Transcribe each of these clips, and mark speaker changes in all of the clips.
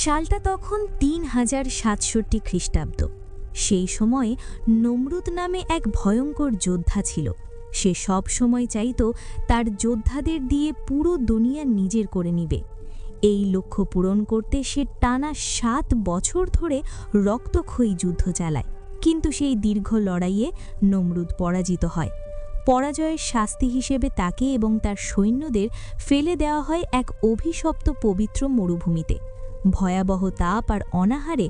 Speaker 1: সালটা তখন ৩০৬৭ খ্রিস্টাব্দ। সেই সময়ে নমরুদ নামে এক ভয়ঙ্কর যোদ্ধা ছিল। সে সব সময় চাইত তার যোদ্ধাদের দিয়ে পুরো দুনিয়া নিজের করে নিবে। এই লক্ষ্য পূরণ করতে সে টানা ৭ বছর ধরে রক্তক্ষয়ী যুদ্ধ চালায়, কিন্তু সেই দীর্ঘ লড়াইয়ে নমরুদ পরাজিত হয়। পরাজয়ের শাস্তি হিসেবে তাকে এবং তার সৈন্যদের ফেলে দেওয়া হয় এক অভিশপ্ত পবিত্র মরুভূমিতে। ভয়াবহ তাপ আর অনাহারে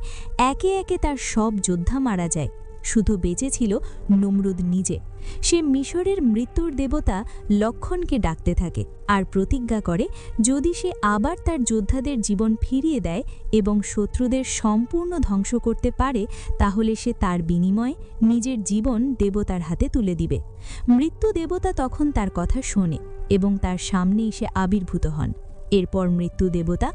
Speaker 1: একে একে তার সব যোদ্ধা মারা যায়। শুধু বেঁচে ছিল নমরুদ নিজে। সে মিশরের মৃত্যুর দেবতা লক্ষণকে ডাকতে থাকে আর প্রতিজ্ঞা করে, যদি সে আবার তার যোদ্ধাদের জীবন ফিরিয়ে দেয় এবং শত্রুদের সম্পূর্ণ ধ্বংস করতে পারে, তাহলে সে তার বিনিময়ে নিজের জীবন দেবতার হাতে তুলে দিবে। মৃত্যু দেবতা তখন তার কথা শোনে এবং তার সামনে এসে আবির্ভূত হন। এরপর মৃত্যু দেবতা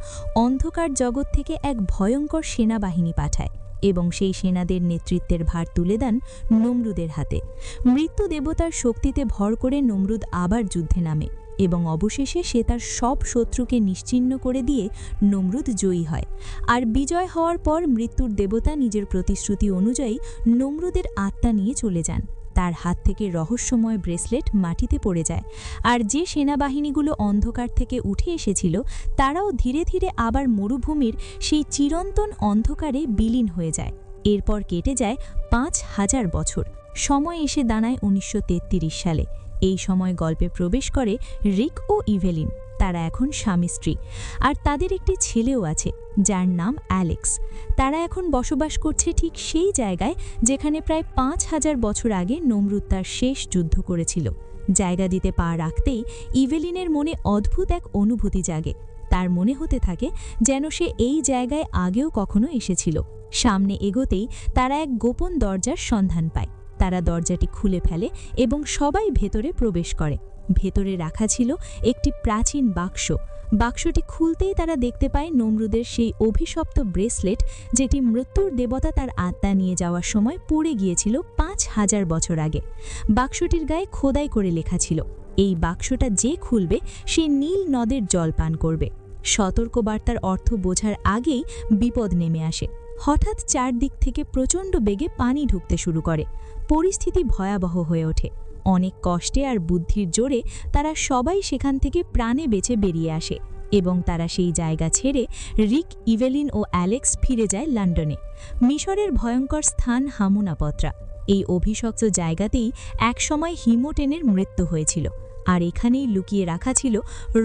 Speaker 1: অন্ধকার জগৎ থেকে এক ভয়ঙ্কর সেনাবাহিনী পাঠায় এবং সেই সেনাদের নেতৃত্বের ভার তুলে দেন নমরুদের হাতে। মৃত্যু দেবতার শক্তিতে ভর করে নমরুদ আবার যুদ্ধে নামে এবং অবশেষে সে তার সব শত্রুকে নিশ্চিহ্ন করে দিয়ে নমরুদ জয়ী হয়। আর বিজয় হওয়ার পর মৃত্যুর দেবতা নিজের প্রতিশ্রুতি অনুযায়ী নমরুদের আত্মা নিয়ে চলে যান। তার হাত থেকে রহস্যময় ব্রেসলেট মাটিতে পড়ে যায়, আর যে সেনাবাহিনীগুলো অন্ধকার থেকে উঠে এসেছিল তারাও ধীরে ধীরে আবার মরুভূমির সেই চিরন্তন অন্ধকারে বিলীন হয়ে যায়। এরপর কেটে যায় ৫,০০০ বছর। সময় এসে দাঁড়ায় ১৯৩৩ সালে। এই সময় গল্পে প্রবেশ করে রিক ও ইভেলিন। তারা এখন স্বামী স্ত্রী, আর তাদের একটি ছেলেও আছে যার নাম অ্যালেক্স। তারা এখন বসবাস করছে ঠিক সেই জায়গায় যেখানে প্রায় ৫,০০০ বছর আগে নমরুদ তার শেষ যুদ্ধ করেছিল। জায়গা দিতে পা রাখতেই ইভেলিনের মনে অদ্ভুত এক অনুভূতি জাগে। তার মনে হতে থাকে যেন সে এই জায়গায় আগেও কখনো এসেছিল। সামনে এগোতেই তারা এক গোপন দরজার সন্ধান পায়। তারা দরজাটি খুলে ফেলে এবং সবাই ভেতরে প্রবেশ করে। ভেতরে রাখা ছিল একটি প্রাচীন বাক্স। বাক্সটি খুলতেই তারা দেখতে পায় নমরুদের সেই অভিশপ্ত ব্রেসলেট, যেটি মৃত্যুর দেবতা তার আত্মা নিয়ে যাওয়ার সময় পড়ে গিয়েছিল ৫,০০০ বছর আগে। বাক্সটির গায়ে খোদাই করে লেখা ছিল, এই বাক্সটা যে খুলবে সে নীল নদের জল পান করবে। সতর্কবার্তার অর্থ বোঝার আগেই বিপদ নেমে আসে। হঠাৎ চারদিক থেকে প্রচণ্ড বেগে পানি ঢুকতে শুরু করে। পরিস্থিতি ভয়াবহ হয়ে ওঠে। অনেক কষ্টে আর বুদ্ধির জোরে তারা সবাই সেখান থেকে প্রাণে বেঁচে বেরিয়ে আসে এবং তারা সেই জায়গা ছেড়ে রিক, ইভেলিন ও অ্যালেক্স ফিরে যায় লন্ডনে। মিশরের ভয়ঙ্কর স্থান হামুনাপত্রা। এই অভিশপ্ত জায়গাতেই একসময় হিমোটেনের মৃত্যু হয়েছিল, আর এখানেই লুকিয়ে রাখা ছিল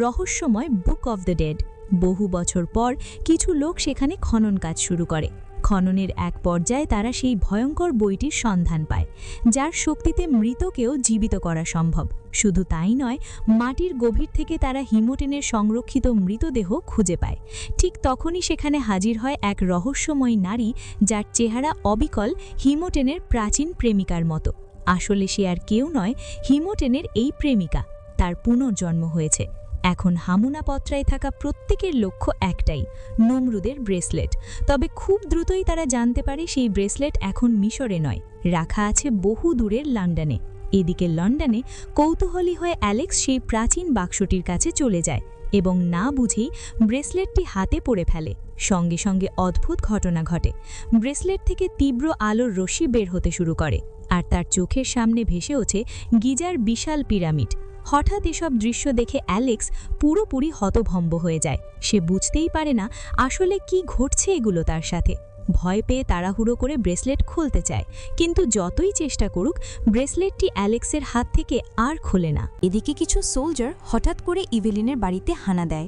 Speaker 1: রহস্যময় বুক অফ দ্য ডেড। বহু বছর পর কিছু লোক সেখানে খনন কাজ শুরু করে। খননের এক পর্যায়ে তারা সেই ভয়ঙ্কর বইটির সন্ধান পায়, যার শক্তিতে মৃতকেও জীবিত করা সম্ভব। শুধু তাই নয়, মাটির গভীর থেকে তারা হিমোটেনের সংরক্ষিত মৃতদেহ খুঁজে পায়। ঠিক তখনই সেখানে হাজির হয় এক রহস্যময়ী নারী, যার চেহারা অবিকল হিমোটেনের প্রাচীন প্রেমিকার মতো। আসলে সে আর কেউ নয়, হিমোটেনের এই প্রেমিকা। তার পুনর্জন্ম হয়েছে। এখন হামুনাপত্রায় থাকা প্রত্যেকের লক্ষ্য একটাই, নমরুদের ব্রেসলেট। তবে খুব দ্রুতই তারা জানতে পারে সেই ব্রেসলেট এখন মিশরে নয়, রাখা আছে বহু দূরের লন্ডনে। এদিকে লন্ডনে কৌতূহলী হয়ে অ্যালেক্স সেই প্রাচীন বাক্সটির কাছে চলে যায় এবং না বুঝেই ব্রেসলেটটি হাতে পড়ে ফেলে। সঙ্গে সঙ্গে অদ্ভুত ঘটনা ঘটে। ব্রেসলেট থেকে তীব্র আলোর রশ্মি বের হতে শুরু করে, আর তার চোখের সামনে ভেসে ওঠে গিজার বিশাল পিরামিড। হঠাৎ এসব দৃশ্য দেখে অ্যালেক্স পুরোপুরি হতভম্ব হয়ে যায়। সে বুঝতেই পারে না আসলে কি ঘটছে এগুলো তার সাথে। ভয় পেয়ে তাড়াহুড়ো করে ব্রেসলেট খুলতে চায়, কিন্তু যতই চেষ্টা করুক ব্রেসলেটটি অ্যালেক্সের হাত থেকে আর খোলে না।
Speaker 2: এদিকে কিছু সোলজার হঠাৎ করে ইভেলিনের বাড়িতে হানা দেয়।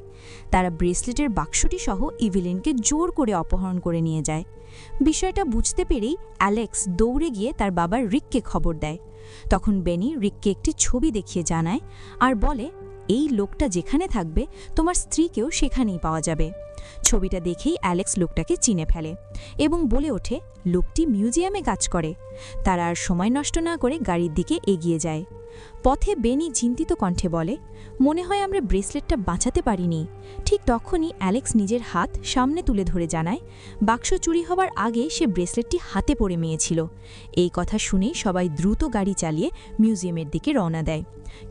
Speaker 2: তারা ব্রেসলেটের বাক্সটি সহ ইভেলিনকে জোর করে অপহরণ করে নিয়ে যায়। বিষয়টা বুঝতে পেরেই অ্যালেক্স দৌড়ে গিয়ে তার বাবার রিককে খবর দেয়। তখন বেনি রিককে একটি ছবি দেখিয়ে জানায় আর বলে, এই লোকটা যেখানে থাকবে তোমার স্ত্রীকেও সেখানেই পাওয়া যাবে। ছবিটা দেখেই অ্যালেক্স লোকটাকে চিনে ফেলে এবং বলে ওঠে, লোকটি মিউজিয়ামে কাজ করে। তারা আর সময় নষ্ট না করে গাড়ির দিকে এগিয়ে যায়। পথে বেনি চিন্তিত কণ্ঠে বলে, মনে হয় আমরা ব্রেসলেটটা বাঁচাতে পারিনি। ঠিক তখনই অ্যালেক্স নিজের হাত সামনে তুলে ধরে জানায়, বাক্স চুরি হওয়ার আগে সে ব্রেসলেটটি হাতে পরে মেয়েছিল। এই কথা শুনেই সবাই দ্রুত গাড়ি চালিয়ে মিউজিয়ামের দিকে রওনা দেয়।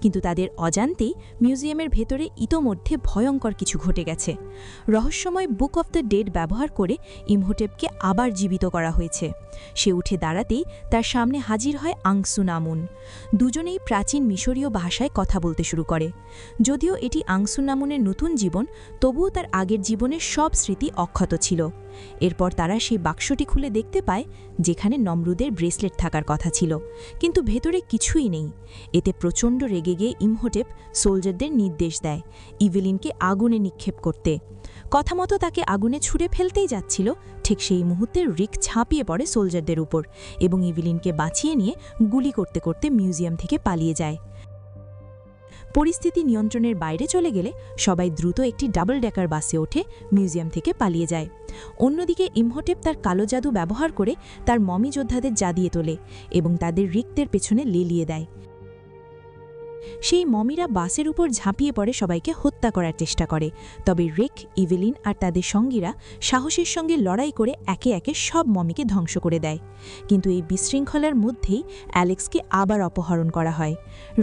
Speaker 2: কিন্তু তাদের অজান্তেই মিউজিয়ামের ভেতরে ইতোমধ্যে ভয়ঙ্কর কিছু ঘটে গেছে। রহস্যময় বুক অফ দ্য ডেড ব্যবহার করে ইমহোটেপকে আবার জীবিত করা হয়েছে। সে উঠে দাঁড়াতেই তার সামনে হাজির হয় আংসুনামুন। দুজনেই প্রাচীন মিশরীয় ভাষায় কথা বলতে শুরু করে। যদিও এটি আংসুনামুনের নতুন জীবন, তবুও তার আগের জীবনের সব স্মৃতি অক্ষত ছিল। এরপর তারা সেই বাক্সটি খুলে দেখতে পায় যেখানে নমরুদের ব্রেসলেট থাকার কথা ছিল, কিন্তু ভেতরে কিছুই নেই। এতে প্রচণ্ড রেগে গিয়ে ইমহোটেপ সোলজারদের নির্দেশ দেয় ইভেলিনকে আগুনে নিক্ষেপ করতে। কথা মতো তাকে আগুনে ছুঁড়ে ফেলতেই যাচ্ছিল, ঠিক সেই মুহূর্তে রিক ঝাঁপিয়ে পড়ে সোলজারদের উপর এবং ইভেলিনকে বাঁচিয়ে নিয়ে গুলি করতে করতে মিউজিয়াম থেকে পালিয়ে যায়। পরিস্থিতি নিয়ন্ত্রণের বাইরে চলে গেলে সবাই দ্রুত একটি ডাবল ডেকার বাসে ওঠে মিউজিয়াম থেকে পালিয়ে যায়। অন্যদিকে ইমহোটেপ তার কালো জাদু ব্যবহার করে তার মমি যোদ্ধাদের জাদিয়ে তোলে এবং তাদের রিকদের পেছনে লেলিয়ে দেয়। সেই মমিরা বাসের উপর ঝাঁপিয়ে পড়ে সবাইকে হত্যা করার চেষ্টা করে, তবে রিক, ইভেলিন আর তাদের সঙ্গীরা সাহসের সঙ্গে লড়াই করে একে একে সব মমিকে ধ্বংস করে দেয়। কিন্তু এই বিশৃঙ্খলার মধ্যেই অ্যালেক্সকে আবার অপহরণ করা হয়।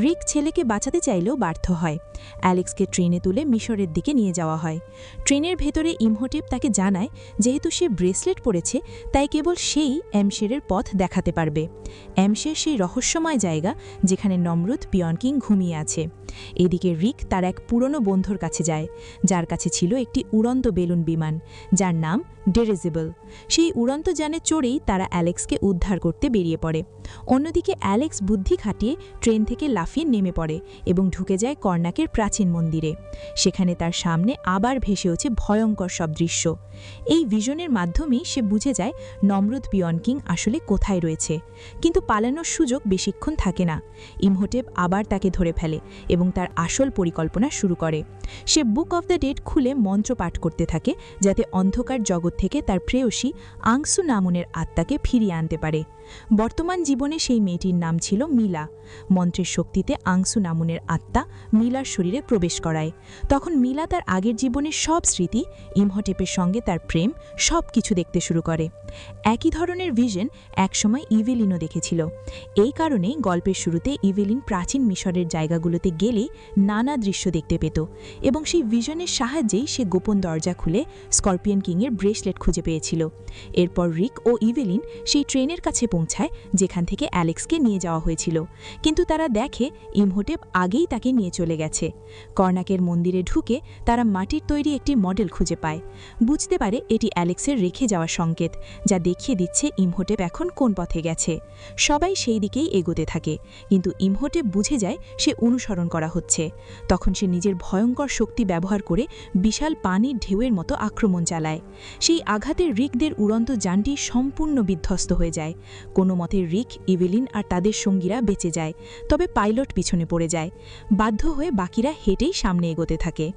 Speaker 2: রিক ছেলেকে বাঁচাতে চাইলেও ব্যর্থ হয়। অ্যালেক্সকে ট্রেনে তুলে মিশরের দিকে নিয়ে যাওয়া হয়। ট্রেনের ভেতরে ইমহোটেপ তাকে জানায় যেহেতু সে ব্রেসলেট পরেছে তাই কেবল সেই এমশেরের পথ দেখাতে পারবে। এমশের সেই রহস্যময় জায়গা যেখানে নমরুদ পিয়নকিং ঘুমিয়ে আছে। এদিকে রিক তার এক পুরনো বন্ধুর কাছে যায়, যার কাছে ছিল একটি উড়ন্ত বেলুন বিমান, যার নাম ডেরেজেবল। সেই উড়ন্ত যানে চড়েই তারা অ্যালেক্সকে উদ্ধার করতে বেরিয়ে পড়ে। অন্যদিকে অ্যালেক্স বুদ্ধি খাটিয়ে ট্রেন থেকে লাফিয়ে নেমে পড়ে এবং ঢুকে যায় কর্নাকের প্রাচীন মন্দিরে। সেখানে তার সামনে আবার ভেসে ওঠে ভয়ঙ্কর সব দৃশ্য। এই ভিশনের মাধ্যমেই সে বুঝে যায় নমরুদ পিয়নকিং আসলে কোথায় রয়েছে। কিন্তু পালানোর সুযোগ বেশিক্ষণ থাকে না। ইমহোটেপ আবার তাকে ধরে ফেলে এবং তার আসল পরিকল্পনা শুরু করে। সে বুক অফ দ্য ডেড খুলে মন্ত্র পাঠ করতে থাকে যাতে অন্ধকার জগৎ থেকে তার প্রেয়সী আংসুনামুনের আত্মাকে ফিরিয়ে আনতে পারে। বর্তমান জীবনে সেই মেয়েটির নাম ছিল মিলা। মন্ত্রের শক্তিতে আংসুনামুনের আত্মা মিলার শরীরে প্রবেশ করায়। তখন মিলা তার আগের জীবনের সব স্মৃতি, ইমহোটেপের সঙ্গে তার প্রেম, সব কিছু দেখতে শুরু করে। একই ধরনের ভিশন একসময় ইভেলিনও দেখেছিল। এই কারণেই গল্পের শুরুতে ইভেলিন প্রাচীন মিশরের জায়গাগুলোতে গেলে নানা দৃশ্য দেখতে পেত এবং সেই ভিশনের সাহায্যেই সে গোপন দরজা খুলে স্করপিয়ন কিংয়ের ব্রেসলেট খুঁজে পেয়েছিল। এরপর রিক ও ইভেলিন সেই ট্রেনের কাছে পৌঁছায় যেখান থেকে অ্যালেক্সকে নিয়ে যাওয়া হয়েছিল, কিন্তু তারা দেখে ইমহোটেপ আগেই তাকে নিয়ে চলে গেছে। কর্নাকের মন্দিরে ঢুকে তারা মাটির তৈরি একটি মডেল খুঁজে পায়। বুঝতে পারে এটি অ্যালেক্সের রেখে যাওয়া সংকেত, যা দেখিয়ে দিচ্ছে ইমহোটেপ এখন কোন পথে গেছে। সবাই সেই দিকেই এগোতে থাকে, কিন্তু ইমহোটেপ বুঝে যায় সে অনুসরণ করা হচ্ছে। তখন সে নিজের ভয়ঙ্কর শক্তি ব্যবহার করে বিশাল পানির ঢেউয়ের মতো আক্রমণ চালায়। সেই আঘাতের রিকদের উড়ন্ত যানটি সম্পূর্ণ বিধ্বস্ত হয়ে যায়। কোনো মতে রিক, ইভেলিন আর তাদের সঙ্গীরা বেঁচে যায়, তবে পাইলট পিছনে পড়ে যায়। বাধ্য হয়ে বাকিরা হেঁটেই সামনে এগোতে থাকে।